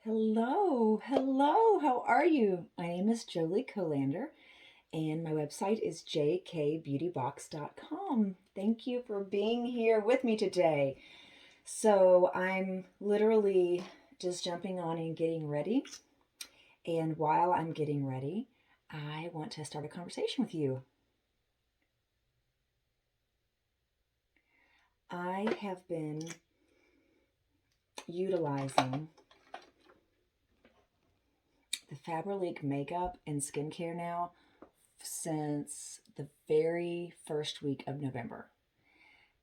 Hello, hello, how are you? My name is Jolie Colander, and my website is jkbeautybox.com. Thank you for being here with me today. So, I'm literally just jumping on and getting ready. And while I'm getting ready, I want to start a conversation with you. I have been utilizing the FABERLIC makeup and skincare now since the very first week of November.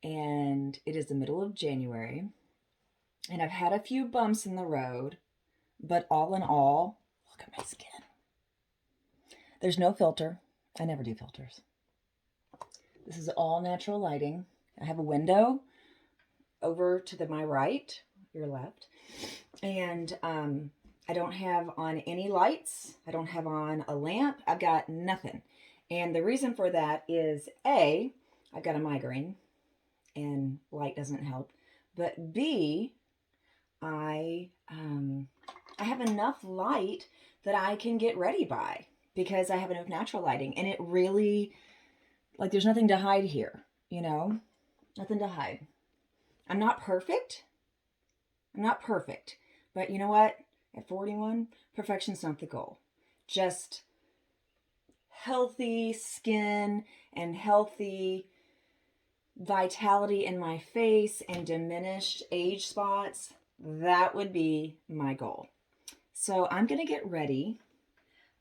And it is the middle of January. And I've had a few bumps in the road, but all in all, look at my skin. There's no filter. I never do filters. This is all natural lighting. I have a window over to my right, your left, and I don't have on any lights. I don't have on a lamp. I've got nothing. And the reason for that is A, I've got a migraine and light doesn't help. But B, I have enough light that I can get ready by because I have enough natural lighting. And it really, like, there's nothing to hide here, nothing to hide. I'm not perfect. But you know what? At 41, perfection's not the goal. Just healthy skin and healthy vitality in my face and diminished age spots. That would be my goal. So I'm going to get ready.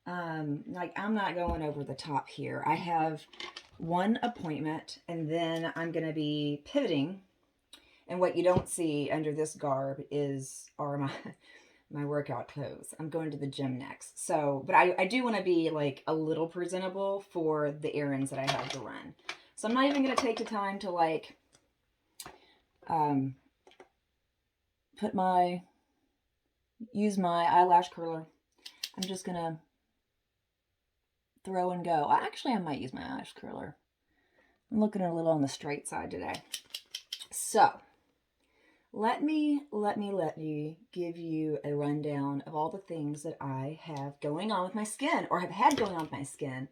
I'm not going over the top here. I have one appointment and then I'm going to be pivoting. And what you don't see under this garb are my workout clothes. I'm going to the gym next. So, but I do want to be like a little presentable for the errands that I have to run. So I'm not even going to take the time to use my eyelash curler. I'm just going to throw and go. I might use my eyelash curler. I'm looking a little on the straight side today. So let me give you a rundown of all the things that I have going on with my skin or have had going on with my skin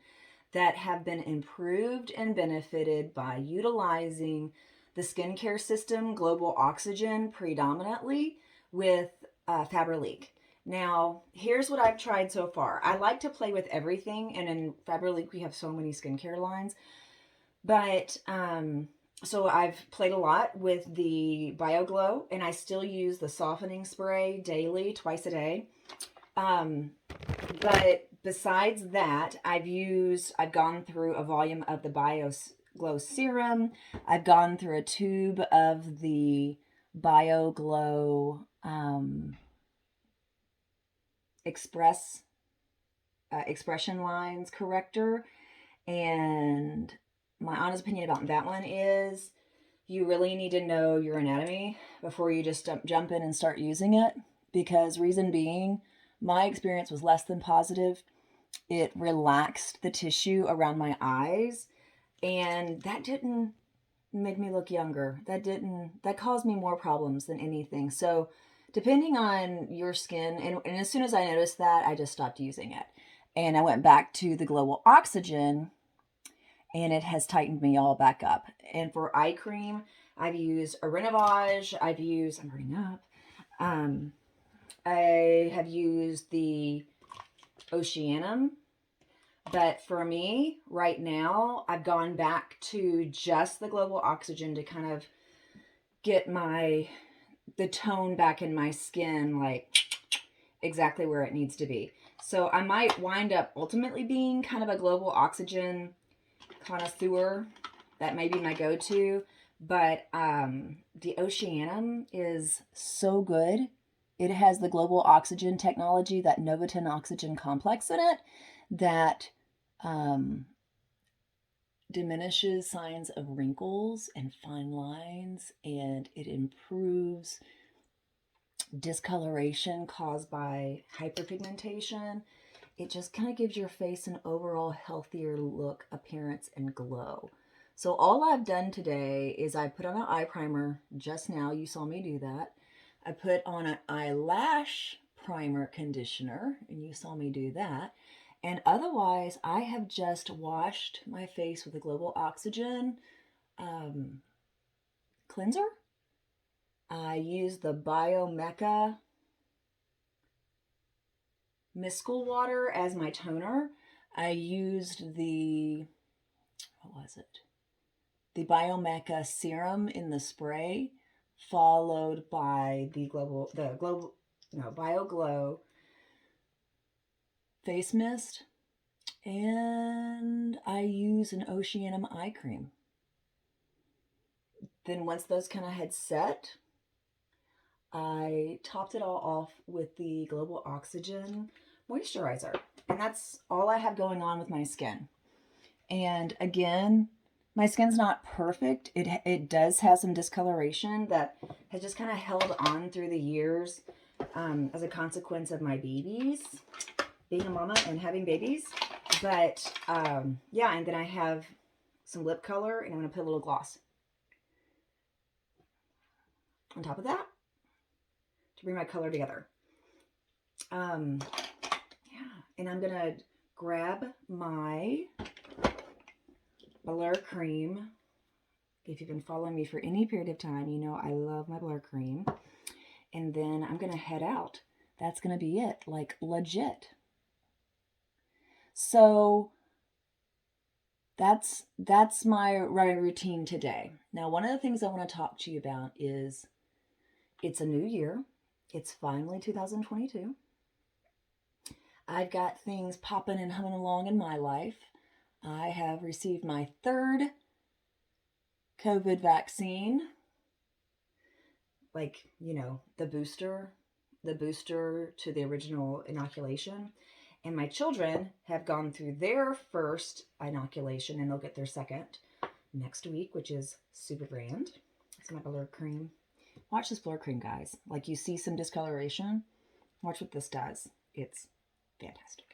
that have been improved and benefited by utilizing the skincare system Global Oxygen predominantly with FABERLIC. Now, here's what I've tried so far. I like to play with everything, and in FABERLIC we have so many skincare lines. But so I've played a lot with the BioGlow, and I still use the softening spray daily, twice a day. But besides that, I've gone through a volume of the BioGlow serum. I've gone through a tube of the BioGlow expression lines corrector. And my honest opinion about that one is you really need to know your anatomy before you just jump in and start using it. Because reason being, my experience was less than positive. It relaxed the tissue around my eyes, and that didn't make me look younger. That caused me more problems than anything. So depending on your skin, and as soon as I noticed that, I just stopped using it. And I went back to the Global Oxygen, and it has tightened me all back up. And for eye cream, I've used a Renovage. I'm hurrying up. I have used the Oceanum. But for me, right now, I've gone back to just the Global Oxygen to kind of get the tone back in my skin, like exactly where it needs to be. So I might wind up ultimately being kind of a Global Oxygen connoisseur. That may be my go-to. But the Oceanum is so good. It has the Global Oxygen technology, that Novotin oxygen complex in it, that diminishes signs of wrinkles and fine lines, and it improves discoloration caused by hyperpigmentation. It just kind of gives your face an overall healthier look, appearance, and glow. So all I've done today is I put on an eye primer just now. You saw me do that. I put on an eyelash primer, conditioner, and you saw me do that. And otherwise, I have just washed my face with a Global Oxygen cleanser. I used the BioMecca Miscal water as my toner. I used the, what was it? The BioMecca serum in the spray, followed by the BioGlow face mist, and I use an Oceanum eye cream. Then once those kind of had set, I topped it all off with the Global Oxygen moisturizer. And that's all I have going on with my skin. And again, my skin's not perfect. It does have some discoloration that has just kind of held on through the years as a consequence of my babies, being a mama and having babies. But yeah, and then I have some lip color, and I'm going to put a little gloss on top of that to bring my color together. Yeah, and I'm going to grab my Blur Cream. If you've been following me for any period of time, you know I love my Blur Cream. And then I'm going to head out. That's going to be it, like legit. So that's my routine today. Now, one of the things I want to talk to you about is it's a new year. It's finally 2022. I've got things popping and humming along in my life. I have received my third COVID vaccine. Like, you know, the booster to the original inoculation. And my children have gone through their first inoculation, and they'll get their second next week, which is super grand. It's my Blur Cream. Watch this Blur Cream, guys. Like, you see some discoloration. Watch what this does. It's fantastic.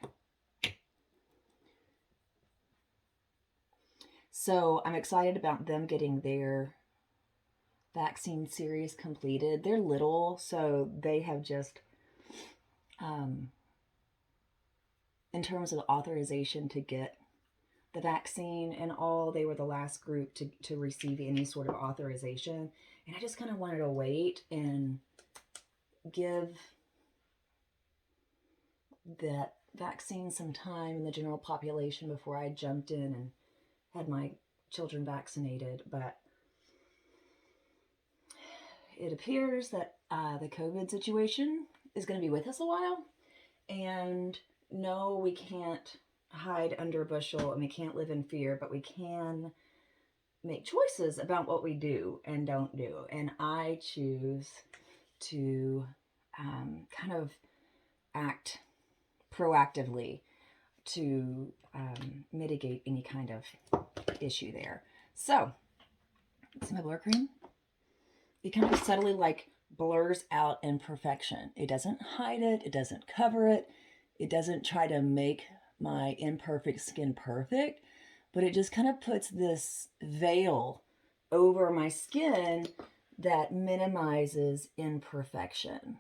So I'm excited about them getting their vaccine series completed. They're little, so they have just, in terms of authorization to get the vaccine and all, they were the last group to receive any sort of authorization. And I just kind of wanted to wait and give that vaccine some time in the general population before I jumped in and had my children vaccinated. But it appears that the COVID situation is going to be with us a while. And no, we can't hide under a bushel and we can't live in fear, but we can make choices about what we do and don't do. And I choose to kind of act proactively to mitigate any kind of issue there. So, it's my Blur Cream. It kind of subtly like blurs out imperfection. It doesn't hide it. It doesn't cover it. It doesn't try to make my imperfect skin perfect, but it just kind of puts this veil over my skin that minimizes imperfection.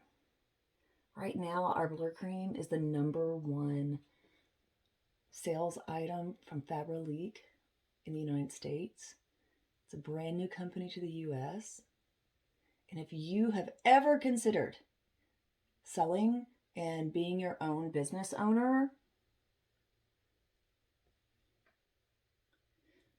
Right now, our Blur Cream is the #1 sales item from FABERLIC in the United States. It's a brand new company to the US. And if you have ever considered selling and being your own business owner,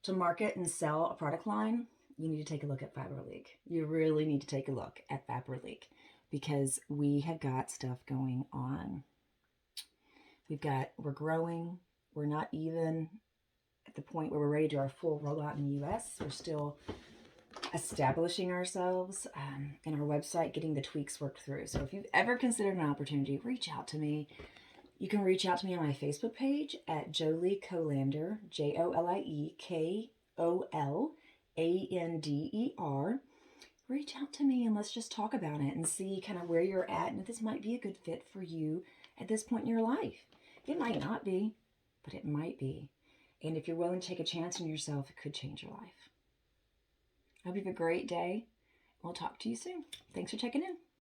to market and sell a product line, you need to take a look at FABERLIC. You really need to take a look at FABERLIC because we have got stuff going on. We're growing. We're not even at the point where we're ready to do our full rollout in the US. We're still establishing ourselves and our website, getting the tweaks worked through. So if you've ever considered an opportunity, reach out to me. You can reach out to me on my Facebook page at Jolie Colander, JolieKolander. Reach out to me and let's just talk about it and see kind of where you're at and if this might be a good fit for you at this point in your life. It might not be, but it might be. And if you're willing to take a chance on yourself, it could change your life. I hope you have a great day. We'll talk to you soon. Thanks for checking in.